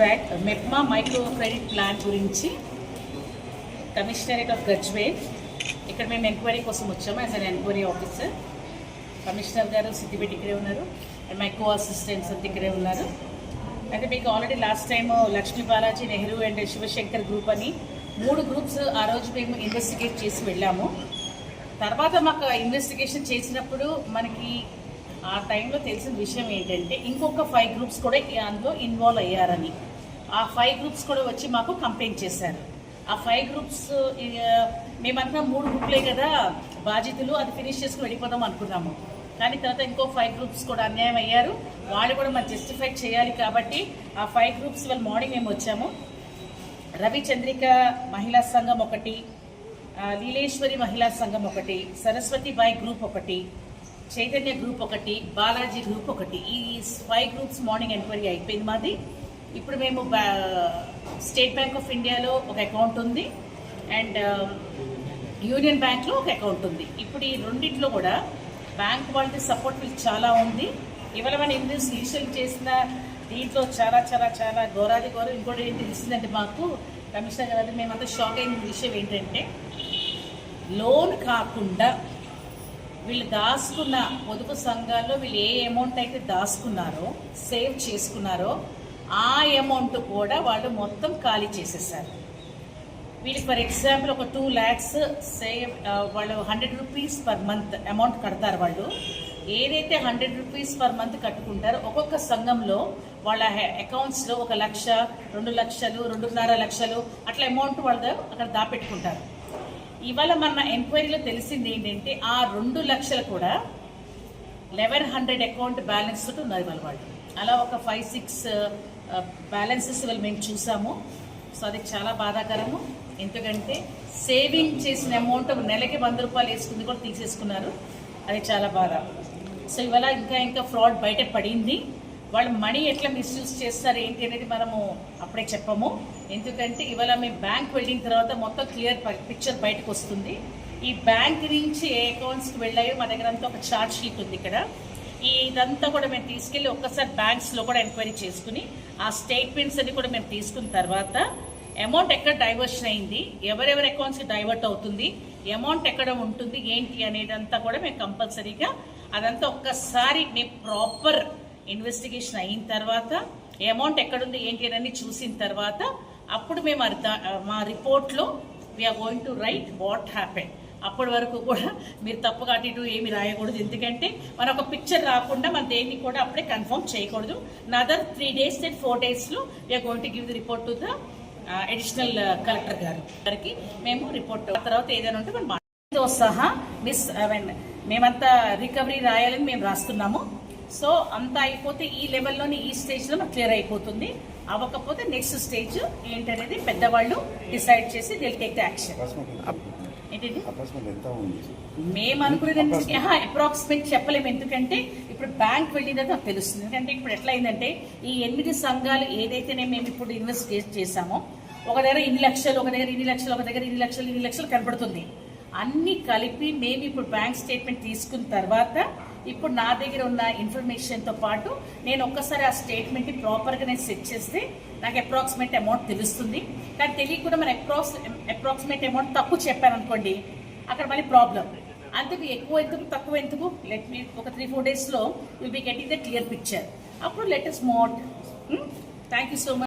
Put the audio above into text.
Back MEPMA micro credit plan గురించి commissionerate of Gajwel ఇక్కడ మేము ఎంక్వైరీ కోసం వచ్చాము as an enquiry officer. Commissioner గారు సిద్దిపేట ఇక్కడే ఉన్నారు అండ్ మై కో అసిస్టెంట్స్ అంతా ఇక్కడే ఉన్నారు. అయితే మీకు already last time Lakshmi Balaji, Nehru and Shivashankar group అని 3 గ్రూప్స్ ఆ రోజు మేము ఇన్వెస్టిగేట్ చేసి వెళ్ళాము. తర్వాత మాకు ఇన్వెస్టిగేషన్ చేసినప్పుడు మనకి ఆ టైంలో తెలిసిన విషయం ఏంటంటే ఇంకొక 5 గ్రూప్స్ కూడా అందులో ఇన్వాల్వ్ అయ్యారని. ఆ 5 గ్రూప్స్ కూడా వచ్చి మాకు కంప్లైంట్ చేశారు. ఆ 5 గ్రూప్స్ మేమంతా 3 గ్రూప్లే కదా బాధితులు, అది ఫినిష్ చేసుకుని వెళ్ళిపోదాం అనుకున్నాము. కానీ తర్వాత ఇంకో 5 గ్రూప్స్ కూడా అన్యాయం అయ్యారు. వాళ్ళు కూడా మనం జస్టిఫై చేయాలి కాబట్టి ఆ 5 గ్రూప్స్ వాళ్ళు మార్నింగ్ మేము వచ్చాము. రవిచంద్రిక మహిళా సంఘం ఒకటి, లీలేశ్వరి మహిళా సంఘం ఒకటి, సరస్వతి బాయ్ గ్రూప్ ఒకటి, చైతన్య గ్రూప్ ఒకటి, బాలాజీ గ్రూప్ ఒకటి. ఈ 5 గ్రూప్స్ మార్నింగ్ ఎంక్వైరీ అయిపోయింది మాది. ఇప్పుడు మేము స్టేట్ బ్యాంక్ ఆఫ్ ఇండియాలో ఒక అకౌంట్ ఉంది అండ్ యూనియన్ బ్యాంక్లో ఒక అకౌంట్ ఉంది. ఇప్పుడు ఈ రెండింటిలో కూడా బ్యాంక్ వాళ్ళకి సపోర్ట్ చాలా ఉంది. ఇవాళ మనం ఇనిషియల్ చేసిన దీంట్లో చాలా చాలా చాలా ఘోరాది ఘోరం. ఇంకోటి ఏం తెలిసిందంటే మాకు కమిషనర్ గారు మేమంతా షాక్ అయిన విషయం ఏంటంటే లోన్ కాకుండా వీళ్ళు దాచుకున్న పొదుపు సంఘాల్లో వీళ్ళు ఏ అమౌంట్ అయితే దాచుకున్నారో, సేవ్ చేసుకున్నారో ఆ అమౌంట్ కూడా వాళ్ళు మొత్తం ఖాళీ చేసేసారు. వీళ్ళకి ఫర్ ఎగ్జాంపుల్ ఒక 2 lakhs సేవ్ వాళ్ళు 100 rupees పర్ మంత్ అమౌంట్ కడతారు. వాళ్ళు ఏదైతే 100 rupees పర్ మంత్ కట్టుకుంటారో ఒక్కొక్క సంఘంలో వాళ్ళ అకౌంట్స్లో 1 లక్ష, 2 లక్షలు, 2.5 లక్షలు అట్లా అమౌంట్ వాళ్ళు అక్కడ దాపెట్టుకుంటారు. ఇవాళ మన ఎంక్వైరీలో తెలిసింది ఏంటంటే ఆ 2 లక్షలు కూడా 1100 అకౌంట్ బ్యాలెన్స్ తోటి ఉన్నారు వాళ్ళు. అలా ఒక 5-6 బ్యాలెన్సెస్ వాళ్ళు మేము చూసాము. సో అది చాలా బాధాకరము. ఎందుకంటే సేవింగ్ చేసిన అమౌంట్ నెలకి 100 రూపాయలు వేసుకుంది కూడా తీసేసుకున్నారు. అది చాలా బాధ. సో ఇవాళ ఇంకా ఫ్రాడ్ బయట పడింది. వాళ్ళు మనీ ఎట్లా మిస్యూజ్ చేస్తారు ఏంటి అనేది మనము అప్పుడే చెప్పము. ఎందుకంటే ఇవాళ మేము బ్యాంక్ వెళ్ళిన తర్వాత మొత్తం క్లియర్ పిక్చర్ బయటకు వస్తుంది. ఈ బ్యాంక్ నుంచి ఏ అకౌంట్స్కి వెళ్ళాయో మా దగ్గర అంతా ఒక చార్ట్ షీట్ ఉంది. ఇక్కడ ఇదంతా కూడా మేము తీసుకెళ్ళి ఒక్కసారి బ్యాంక్స్లో కూడా ఎంక్వైరీ చేసుకుని ఆ స్టేట్మెంట్స్ అన్ని కూడా మేము తీసుకున్న తర్వాత అమౌంట్ ఎక్కడ డైవర్షన్ అయింది, ఎవరెవరి అకౌంట్స్కి డైవర్ట్ అవుతుంది, అమౌంట్ ఎక్కడ ఉంటుంది ఏంటి అనేదంతా కూడా మేము కంపల్సరీగా అదంతా ఒక్కసారి మేము ప్రాపర్ ఇన్వెస్టిగేషన్ అయిన తర్వాత అమౌంట్ ఎక్కడుంది ఏంటి అని చూసిన తర్వాత అప్పుడు మేము మా రిపోర్ట్లో we are going to write what happen. అప్పటి వరకు కూడా మీరు తప్పుగా అటు ఇటు ఏమి రాయకూడదు. ఎందుకంటే మన ఒక పిక్చర్ రాకుండా మన దేన్ని కూడా అప్పుడే కన్ఫర్మ్ చేయకూడదు. నదర్ 3 days and 4 daysలో we're going to give the report to the additional collector గారికి మేము రిపోర్ట్ తర్వాత ఏదైనా ఉంటే మనం సహా మేమంతా రికవరీ రాయాలని మేము రాస్తున్నాము. సో అంతా అయిపోతే ఈ లెవెల్లోనే ఈ స్టేజ్లో మనకు క్లియర్ అయిపోతుంది. అవ్వకపోతే నెక్స్ట్ స్టేజ్ ఏంటనేది పెద్దవాళ్ళు డిసైడ్ చేసి దిల్ టేక్ ద యాక్షన్. ఏంటండి మేము అనుకునేది అప్రాక్సిమేట్ చెప్పలేము. ఎందుకంటే ఇప్పుడు బ్యాంక్ వెళ్ళిందో నాకు తెలుస్తుంది. ఎందుకంటే ఇప్పుడు ఎట్లా అయిందంటే ఈ 8 సంఘాలు ఏదైతేనే మేము ఇప్పుడు ఇన్వెస్టిగేట్ చేశామో ఒక దగ్గర 2 లక్షలు, ఒక దగ్గర 2 లక్షలు, ఒక దగ్గర 2 లక్షలు కనబడుతుంది. అన్ని కలిపి మేము ఇప్పుడు బ్యాంక్ స్టేట్మెంట్ తీసుకున్న తర్వాత ఇప్పుడు నా దగ్గర ఉన్న ఇన్ఫర్మేషన్తో పాటు నేను ఒక్కసారి ఆ స్టేట్మెంట్ని ప్రాపర్గా నేను సెట్ చేస్తే నాకు అప్రాక్సిమేట్ అమౌంట్ తెలుస్తుంది. కానీ తెలియకుండా మన అప్రాక్సిమేట్ అమౌంట్ తక్కువ చెప్పాను అనుకోండి, అక్కడ మళ్ళీ ప్రాబ్లం. అందుకు ఎక్కువ ఎందుకు తక్కువ ఎందుకు, లెట్ మీ ఒక 3-4 daysలో will be getting the clear picture. అప్పుడు let us move. Thank you so much.